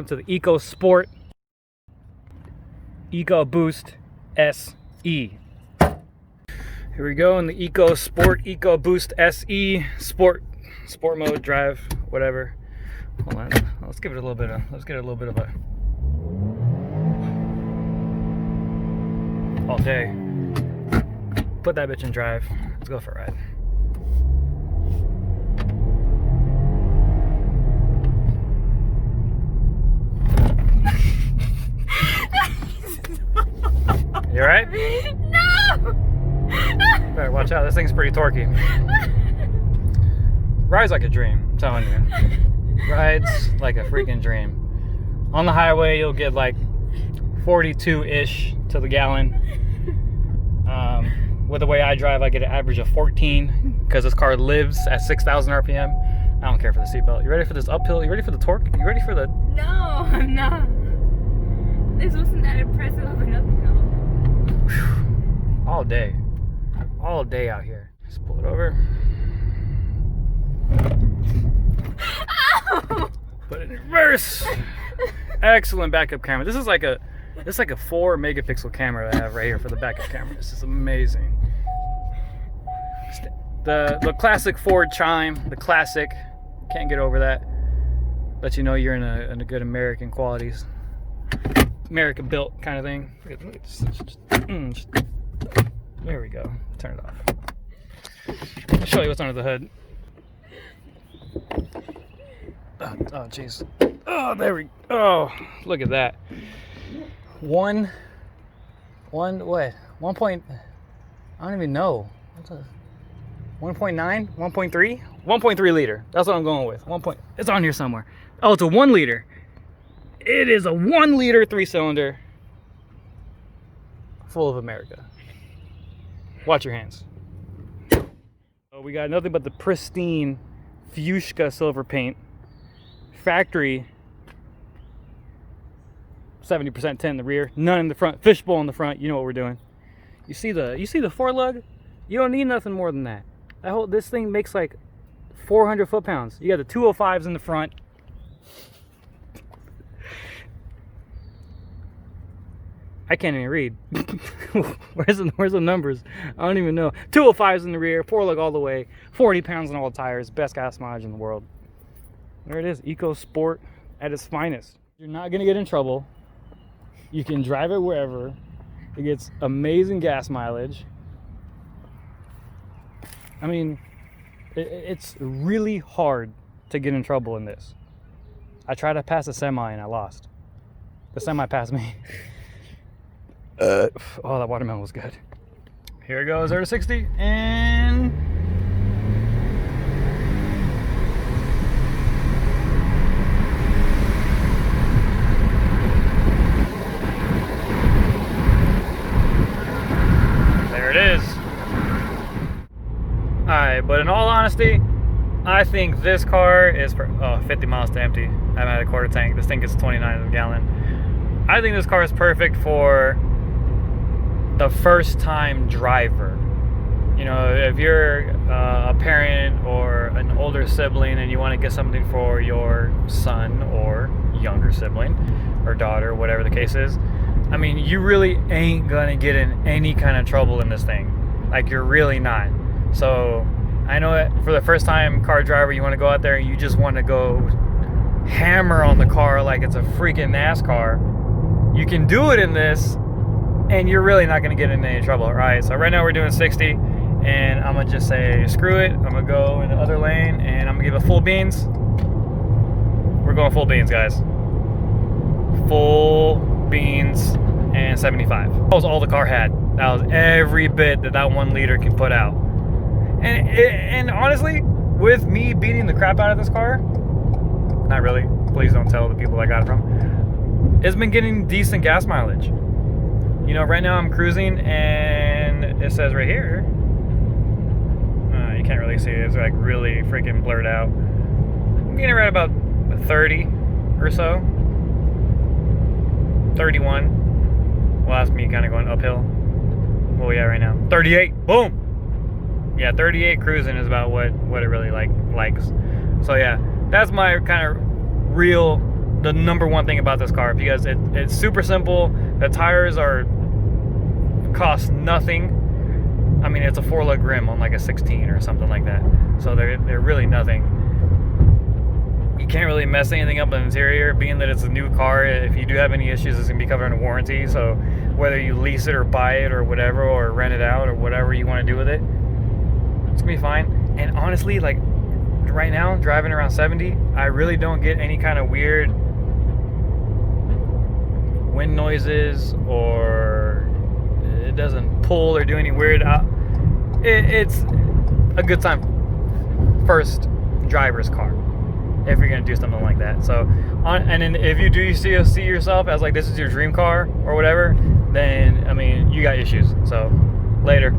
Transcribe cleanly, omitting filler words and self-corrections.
to the EcoSport EcoBoost SE. Here we go in the EcoSport EcoBoost SE sport mode, drive, whatever. Hold on, let's get a little bit of a all day. Put that bitch in drive. Let's go for a ride. You alright? No! Better watch out, this thing's pretty torquey. Rides like a dream, I'm telling you. Rides like a freaking dream. On the highway, you'll get like 42-ish to the gallon. With the way I drive, I get an average of 14 because this car lives at 6,000 RPM. I don't care for the seatbelt. You ready for this uphill? You ready for the torque? You ready for the... No, I'm not. This wasn't that impressive of an uphill. All day out here. Just pull it over. Ow! Put it in reverse. Excellent backup camera. This is like a 4 megapixel camera I have right here for the backup camera. This is amazing. The classic Ford chime, the classic. Can't get over that. Let you know you're in a good American qualities, American built kind of thing. Look at this. There we go. Turn it off. I'll show you what's under the hood. Oh jeez. Oh, there we go. Oh, look at that. One what? 1 point, I don't even know. What's a 1.9? 1.3? 1.3 liter. That's what I'm going with. It's on here somewhere. Oh, it's a 1 liter. It is a 1 liter 3-cylinder full of America. Watch your hands. Oh, we got nothing but the pristine fuchsia silver paint. Factory 70% tint in the rear, none in the front, fishbowl in the front. You know what we're doing. You see the forelug? You don't need nothing more than that. This thing makes like 400 foot-pounds. You got the 205s in the front. I can't even read. Where's the numbers? I don't even know. 205s in the rear, forelug all the way, 40 pounds on all the tires, best gas mileage in the world. There it is, EcoSport at its finest. You're not gonna get in trouble. You can drive it wherever. It gets amazing gas mileage. I mean, it's really hard to get in trouble in this. I tried to pass a semi and I lost. The semi passed me. Oh, that watermelon was good. Here it goes, 0 to 60, and... there it is. Alright, but in all honesty, I think this car is 50 miles to empty. I haven't had a quarter tank. This thing gets 29 a gallon. I think this car is perfect for the first time driver. You know, if you're a parent or an older sibling and you want to get something for your son or younger sibling or daughter, whatever the case is, I mean, you really ain't gonna get in any kind of trouble in this thing. Like, you're really not. So I know that for the first time car driver, you want to go out there and you just want to go hammer on the car like it's a freaking NASCAR. You can do it in this and you're really not going to get in any trouble. All right, so right now we're doing 60 and I'm going to just say screw it. I'm going to go in the other lane and I'm going to give it full beans. We're going full beans, guys. Full beans and 75. That was all the car had. That was every bit that 1 liter can put out. And honestly, with me beating the crap out of this car, not really, please don't tell the people I got it from, it's been getting decent gas mileage. You know, right now I'm cruising and it says right here, you can't really see it, it's like really freaking blurred out. I'm getting right about 30 or so, 31. Well, that's me kind of going uphill. What we at right now? 38, boom! Yeah, 38 cruising is about what it really likes. So yeah, that's my kind of real the number one thing about this car, because it's super simple. The tires cost nothing. I mean, it's a 4-lug rim on like a 16 or something like that, so they're really nothing. You can't really mess anything up in the interior, being that it's a new car. If you do have any issues, it's gonna be covered under warranty. So whether you lease it or buy it or whatever, or rent it out or whatever you want to do with it, it's gonna be fine. And honestly, like right now, driving around 70, I really don't get any kind of weird wind noises, or it doesn't pull or do any weird. It's a good time first driver's car if you're gonna do something like that. So, and then if you do see yourself as like this is your dream car or whatever, then I mean you got issues. So, later.